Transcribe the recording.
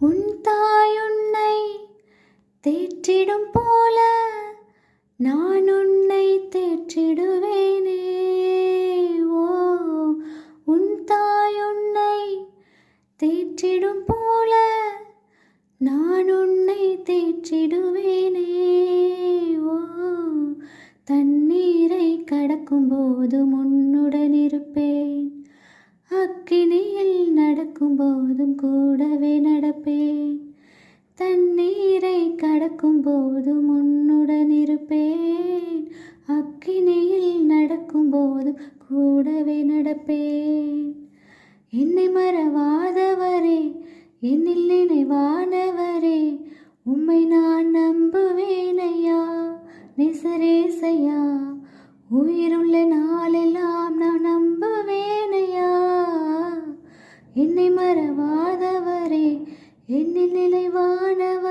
உன் தாய் உன்னை தேற்றிடும் போல நான் உன்னை தேற்றிடுவேனே. ஓ, உன் தாய் உன்னை தேற்றிடும் போல நான் உன்னை தேற்றிடுவேனே. ஓ, தண்ணீரை கடக்கும் போதும் உன்னுடன் இருப்பேன், அக்கினியில் நடக்கும் போதும் கூடவே நடப்பேன். தண்ணீரை கடக்கும் போதும் உன்னுடன் இருப்பேன், அக்கினியில் நடக்கும் போதும் கூடவே நடப்பேன். என்னை மறவாதவரே, என்னில் நினைவானவரே, உம்மை நான் நம்புவேனையா. நேசரேசையா, உயிருள்ள நாளெல்லாம் நான் நம்புவேனையா. என்னை மறவாதவரே, என்னில் நினைவானவரே,